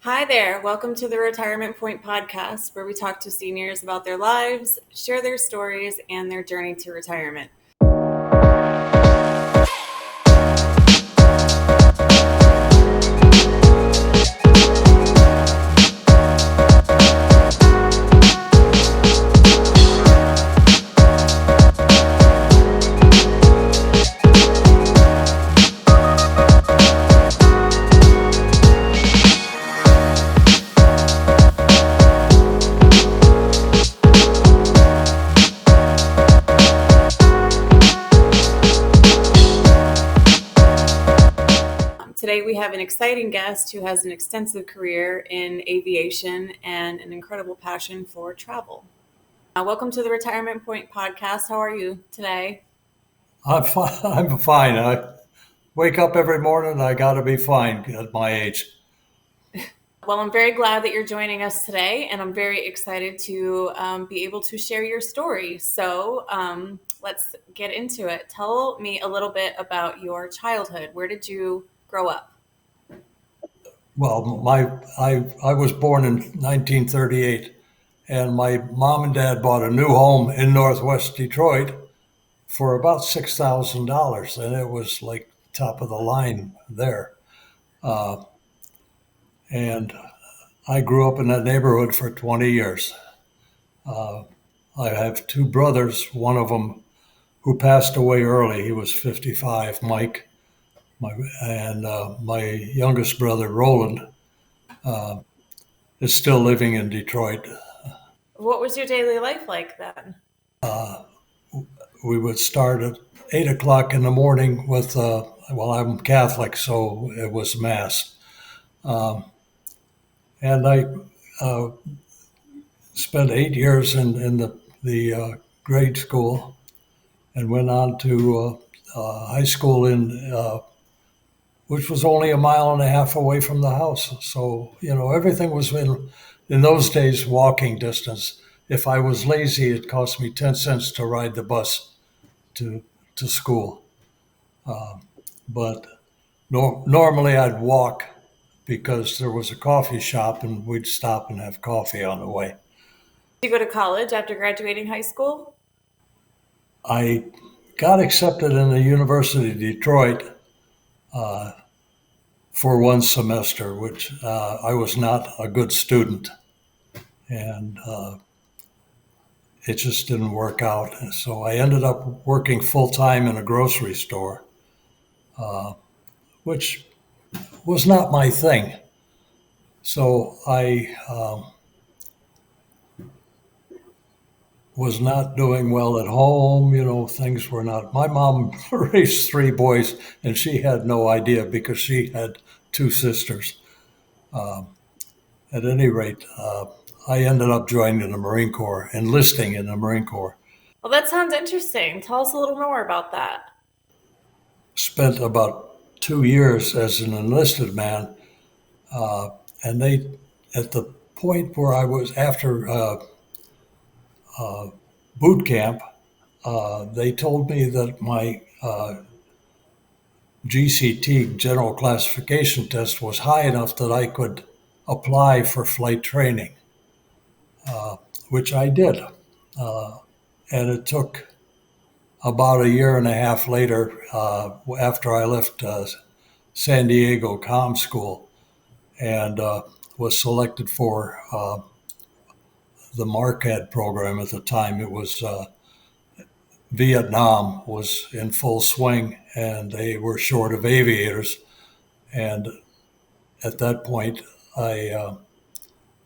Hi there. Welcome to the Retirement Point podcast, where we talk to seniors about their lives, share their stories, and their journey to retirement. Today we have an exciting guest who has an extensive career in aviation and an incredible passion for travel. Welcome to the Retirement Point podcast. How are you today? I'm fine. I'm fine. I wake up every morning. I got to be fine at my age. Well, I'm very glad that you're joining us today, and I'm very excited to be able to share your story. So let's get into it. Tell me a little bit about your childhood. Where did you grow up? Well, I was born in 1938, and my mom and dad bought a new home in Northwest Detroit for about $6,000, and it was like top of the line there. Uh, and I grew up in that neighborhood for 20 years. Uh, I have two brothers. One of them who passed away early. He was 55, Mike. My youngest brother, Roland, uh, is still living in Detroit. What was your daily life like then? Uh, we would start at 8 o'clock in the morning with, well, I'm Catholic, so it was Mass. Um, and I uh, spent 8 years in the grade school and went on to high school which was only a mile and a half away from the house. So, everything was in those days, walking distance. If I was lazy, it cost me 10 cents to ride the bus to, to school. But normally I'd walk because there was a coffee shop and we'd stop and have coffee on the way. Did you go to college after graduating high school? I got accepted in the University of Detroit uh, for one semester, which I was not a good student. And it just didn't work out. So I ended up working full time in a grocery store, uh, which was not my thing. So I was not doing well at home. Things were not. My mom raised three boys, and she had no idea because she had two sisters. Um, at any rate, I ended up joining the Marine Corps, enlisting in the Marine Corps. Well, that sounds interesting. Tell us a little more about that. Spent about 2 years as an enlisted man, uh, and they, at the point where I was after uh, boot camp, they told me that my GCT, General Classification Test, was high enough that I could apply for flight training, which I did. And it took about a year and a half later, after I left San Diego Comm School, and was selected for the Marquette program. At the time, it was Vietnam was in full swing, and they were short of aviators. And at that point, I uh,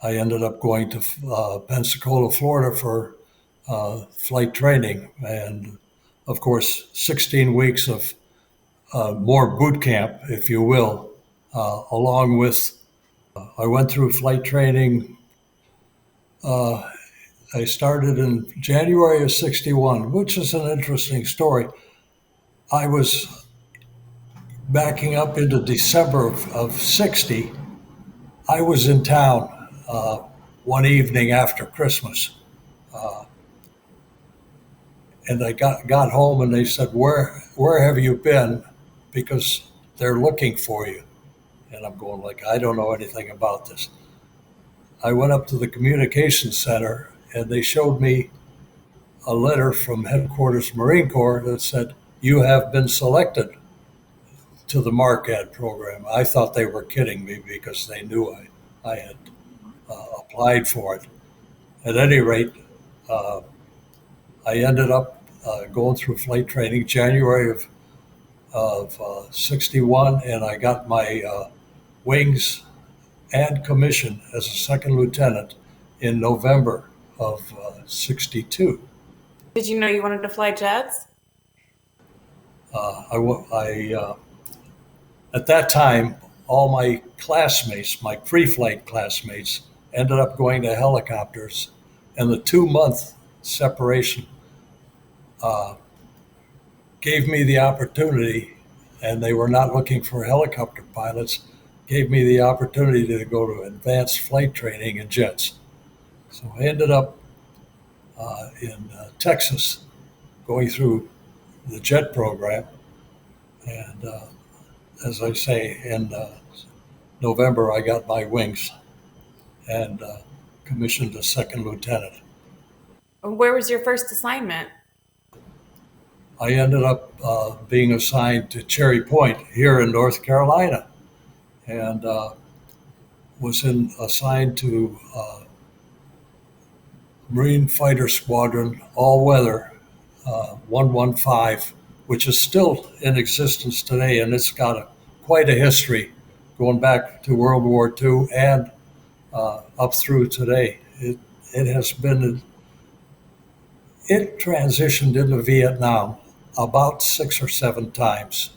I ended up going to Pensacola, Florida for flight training, and of course, 16 weeks of more boot camp, if you will, along with I went through flight training. Uh, I started in January of '61, which is an interesting story. I was backing up into December of '60. I was in town one evening after Christmas, uh, and I got home and they said, "Where have you been?" Because they're looking for you. And I'm going like, I don't know anything about this. I went up to the communications center and they showed me a letter from headquarters Marine Corps that said, you have been selected to the MARCAD program. I thought they were kidding me because they knew I had applied for it. At any rate, uh, I ended up going through flight training January of 61, and I got my wings and commission as a second lieutenant in November of 62. Did you know you wanted to fly jets? At that time, all my classmates, my pre-flight classmates, ended up going to helicopters, and the 2 month separation uh, gave me the opportunity, and they were not looking for helicopter pilots, gave me the opportunity to go to advanced flight training in jets. So I ended up in Texas going through the jet program. And as I say, in November, I got my wings and commissioned a second lieutenant. Where was your first assignment? I ended up being assigned to Cherry Point here in North Carolina, and assigned to Marine Fighter Squadron All Weather 115, which is still in existence today, and it's got quite a history going back to World War II and up through today. It has been it transitioned into Vietnam about 6 or 7 times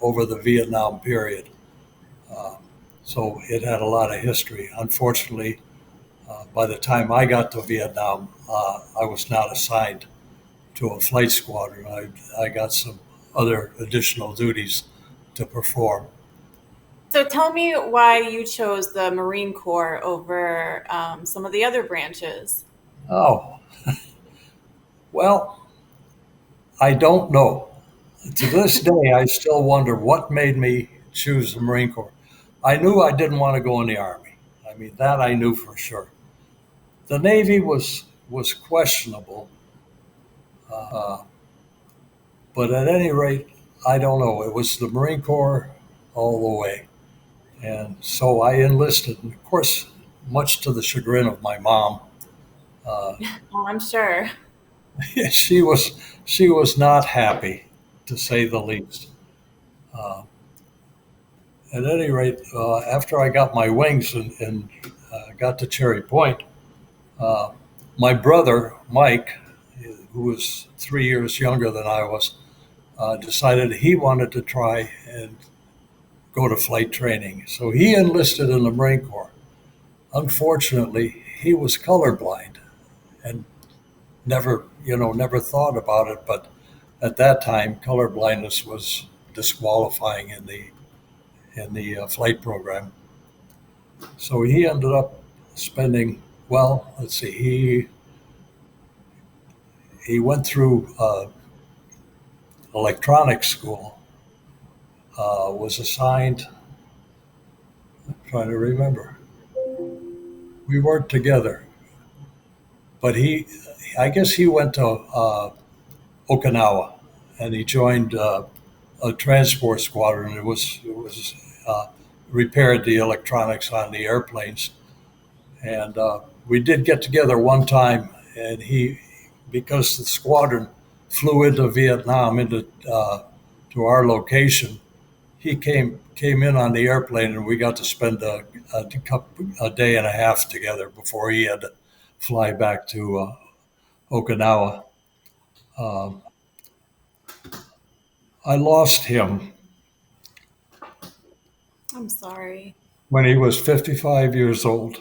over the Vietnam period. Uh, so it had a lot of history. Unfortunately, by the time I got to Vietnam, I was not assigned to a flight squadron. I got some other additional duties to perform. So tell me why you chose the Marine Corps over some of the other branches. Oh, well, I don't know. To this day, I still wonder what made me choose the Marine Corps. I knew I didn't want to go in the Army. I mean, that I knew for sure. The Navy was questionable, uh, but at any rate, I don't know. It was the Marine Corps all the way. And so I enlisted, and of course, much to the chagrin of my mom. Uh, Oh, I'm sure. she was not happy, to say the least. Uh, at any rate, after I got my wings and got to Cherry Point, uh, my brother Mike, who was 3 years younger than I was, decided he wanted to try and go to flight training. So he enlisted in the Marine Corps. Unfortunately, he was colorblind and never thought about it. But at that time, colorblindness was disqualifying in the flight program. So he ended up spending, well, let's see, he went through electronics school, was assigned, I'm trying to remember, we weren't together, but I guess he went to Okinawa, and he joined a transport squadron. It was repaired the electronics on the airplanes, and we did get together one time. And because the squadron flew into Vietnam into to our location, he came in on the airplane, and we got to spend a day and a half together before he had to fly back to Okinawa. Um, I lost him I'm sorry. when he was 55 years old.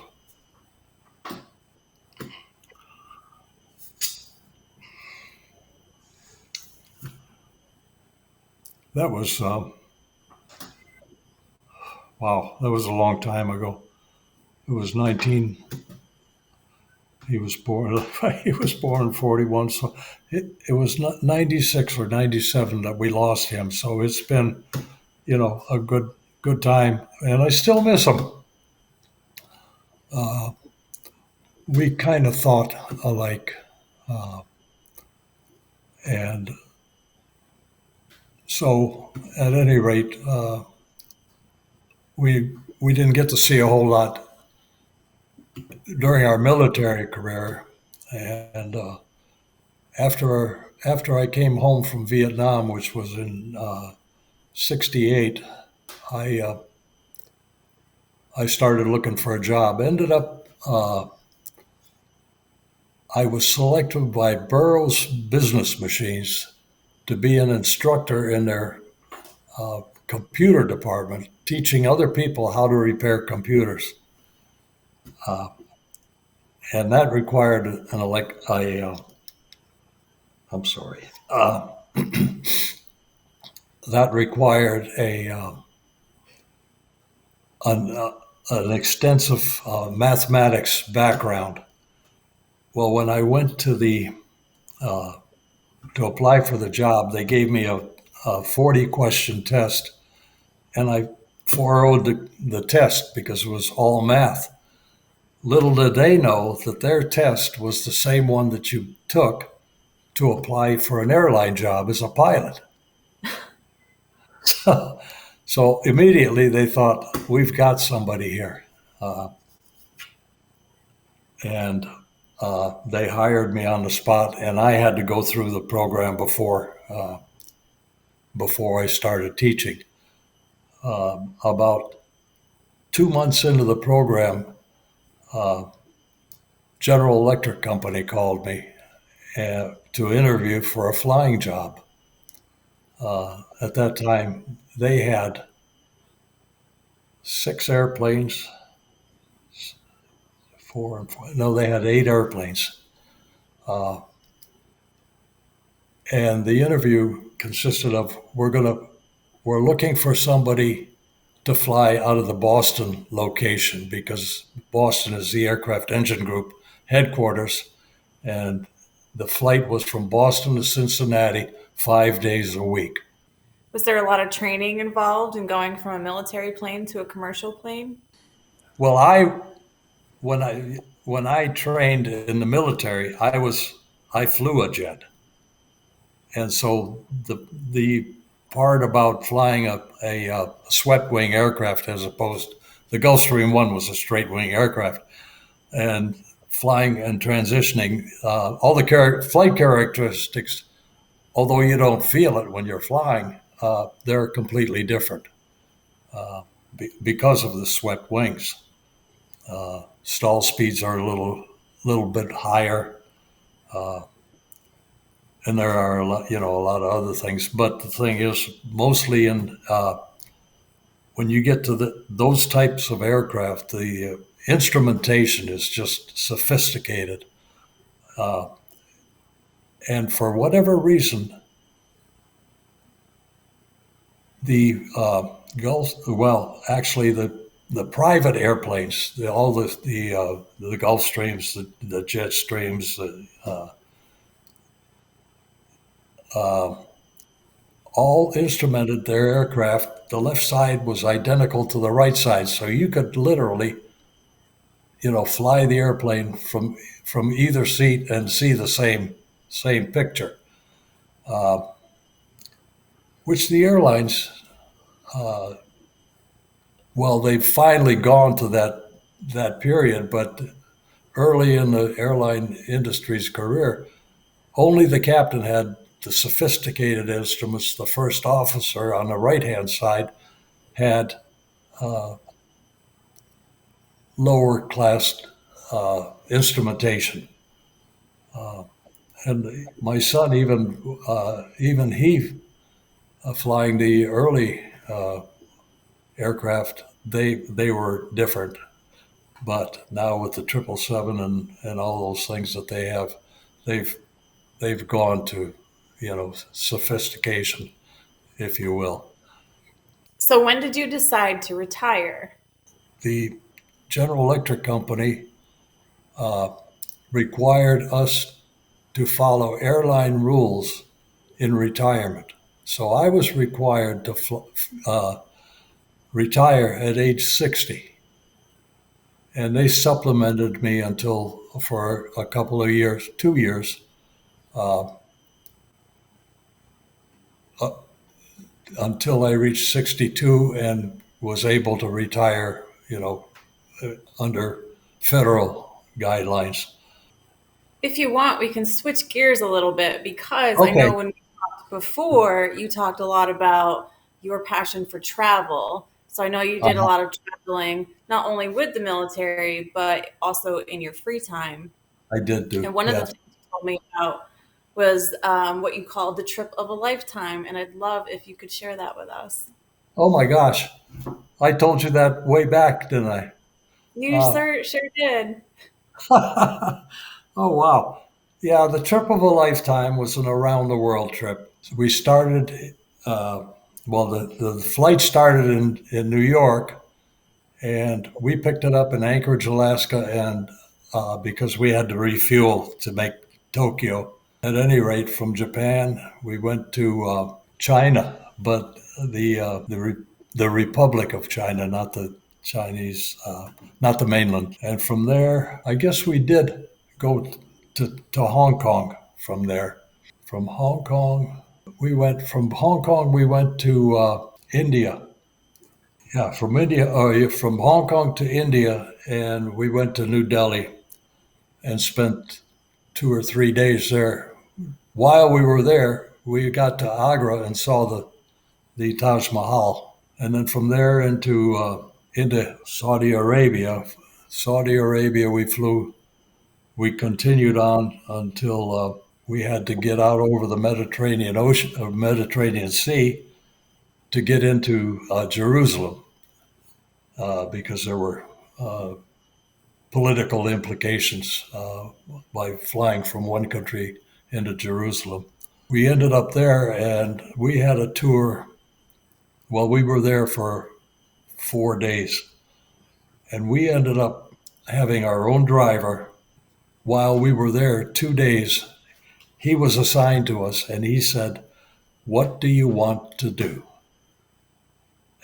That was wow. That was a long time ago. It was 19. He was born. He was born in 41. So it was 96 or 97 that we lost him. So it's been a good time, and I still miss them. Uh, we kind of thought alike, uh, and so at any rate, we didn't get to see a whole lot during our military career, and after I came home from Vietnam, which was in '68, I I started looking for a job. Ended up I was selected by Burroughs Business Machines to be an instructor in their computer department, teaching other people how to repair computers, and that required an elect. I'm sorry. That required an, uh, an extensive mathematics background. Well, when I went uh, to apply for the job, they gave me a 40 question test, and I 4 the test because it was all math. Little did they know that their test was the same one that you took to apply for an airline job as a pilot. So immediately they thought, we've got somebody here. And they hired me on the spot, and I had to go through the program before I started teaching. About 2 months into the program, General Electric Company called me to interview for a flying job. At that time, they had 6 airplanes, four and four. No, they had 8 airplanes. Uh, and the interview consisted of we're looking for somebody to fly out of the Boston location because Boston is the aircraft engine group headquarters, and the flight was from Boston to Cincinnati 5 days a week. Was there a lot of training involved in going from a military plane to a commercial plane? Well, when I trained in the military, I flew a jet, and so the part about flying a swept wing aircraft as opposed the Gulfstream One was a straight wing aircraft, and flying and transitioning all the flight characteristics, although you don't feel it when you're flying, they're completely different because of the swept wings. Stall speeds are a little bit higher, and there are a lot of other things. But the thing is, mostly when you get to those types of aircraft, the instrumentation is just sophisticated, and for whatever reason, the actually the private airplanes, all the Gulfstreams, the Jetstreams, uh, all instrumented their aircraft. The left side was identical to the right side, so you could literally, fly the airplane from either seat and see the same picture. Which the airlines, they've finally gone to that period, but early in the airline industry's career, only the captain had the sophisticated instruments. The first officer on the right hand side had lower class instrumentation. And my son, even he, flying the early aircraft, they were different. But now with the 777 and all those things that they have, they've they've gone to, sophistication, if you will. So, when did you decide to retire? The General Electric Company required us to follow airline rules in retirement. So I was required to retire at age 60. And they supplemented me until for a couple of years, 2 years, uh, uh, until I reached 62 and was able to retire, under federal guidelines. If you want, we can switch gears a little bit because I Okay. know when we talked before, you talked a lot about your passion for travel. So I know you did a Uh-huh. lot of traveling, not only with the military, but also in your free time. I did And do, one of the yes. things you told me about was what you called the trip of a lifetime. And I'd love if you could share that with us. Oh my gosh. I told you that way back, didn't I? You Uh, sure did. oh, wow. Yeah, the trip of a lifetime was an around the world trip. So we started, uh, well, the flight started in New York, and we picked it up in Anchorage, Alaska, and because we had to refuel to make Tokyo. At any rate, from Japan, we went to China, but the Republic of China, not the Chinese, not the mainland. And from there, I guess we did go to Hong Kong. From there, from Hong Kong, we went to India. Yeah, from India, or yeah, from Hong Kong to India, and we went to New Delhi and spent 2 or 3 days there. While we were there, we got to Agra and saw the Taj Mahal, and then from there into Saudi Arabia. Saudi Arabia, we continued on until we had to get out over the Mediterranean Ocean, or Mediterranean Sea, to get into Jerusalem because there were uh, political implications by flying from one country into Jerusalem. We ended up there and we had a tour. Well, we were there for 4 days and we ended up having our own driver. While we were there 2 days, he was assigned to us and he said, "What do you want to do?"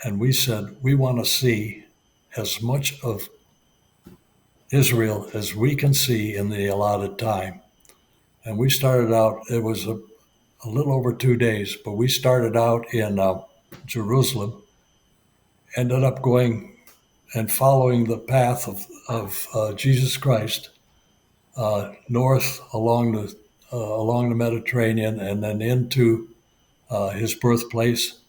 And we said, "We want to see as much of Israel as we can see in the allotted time." And we started out, it was a little over 2 days, but we started out in Jerusalem, ended up going and following the path of Jesus Christ north along the Mediterranean and then into his birthplace,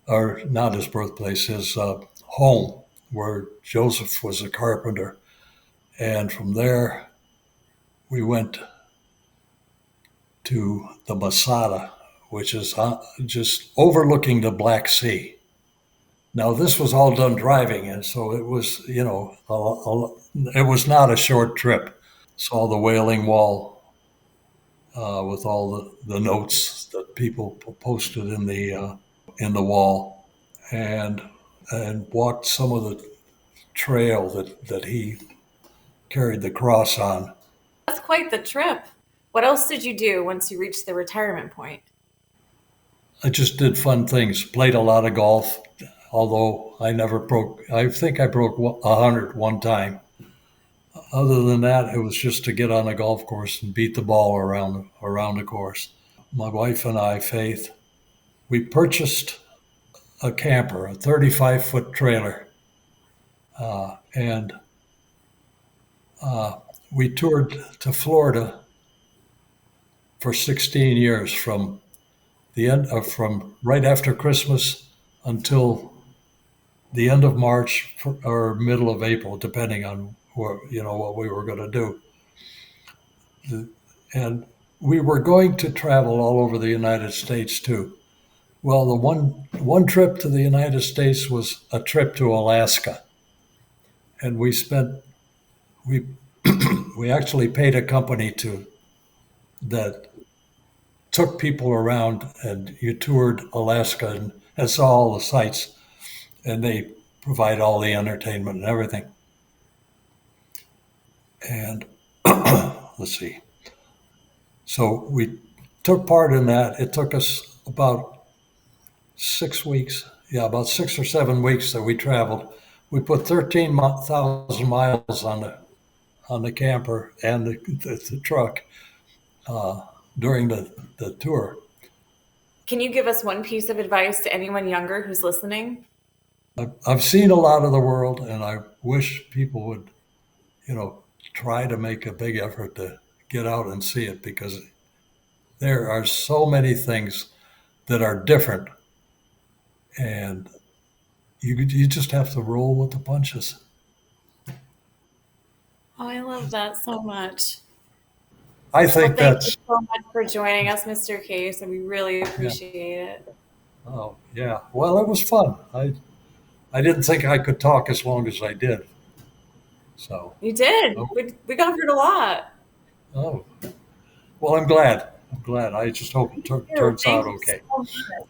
or not his birthplace, his home, where Joseph was a carpenter. And from there, we went to the Masada, which is just overlooking the Black Sea. Now, this was all done driving, and so it was, it was not a short trip. Saw the Wailing Wall with all the notes that people posted in the wall, and walked some of the trail that he carried the cross on. That's quite the trip. What else did you do once you reached the retirement point? I just did fun things. Played a lot of golf, although I never broke. I think I broke 100 one time. Other than that, it was just to get on a golf course and beat the ball around the course. My wife and I, Faith, we purchased a camper, a 35-foot trailer, and we toured to Florida for 16 years, from right after Christmas until the end of March or middle of April, depending on what we were going to do. And we were going to travel all over the United States too. Well, the one trip to the United States was a trip to Alaska, and we we actually paid a company to that took people around, and you toured Alaska and saw all the sights, and they provide all the entertainment and everything. And let's see. So we took part in that. It took us about 6 weeks. yeah, about 6 or 7 weeks that we traveled. We put 13,000 miles on the camper and the truck uh, during the tour. Can you give us one piece of advice to anyone younger who's listening? I've seen a lot of the world, and I wish people would, try to make a big effort to get out and see it because there are so many things that are different, and you just have to roll with the punches. Oh, I love that so much. I Well, think thank you that's so much for joining us, Mr. Case, and we really yeah. appreciate it. Oh yeah. Well, it was fun. I didn't think I could talk as long as I did. So You did. oh, We covered a lot. oh well, I'm glad. I'm glad. I just hope it turns out Thank you okay. so much.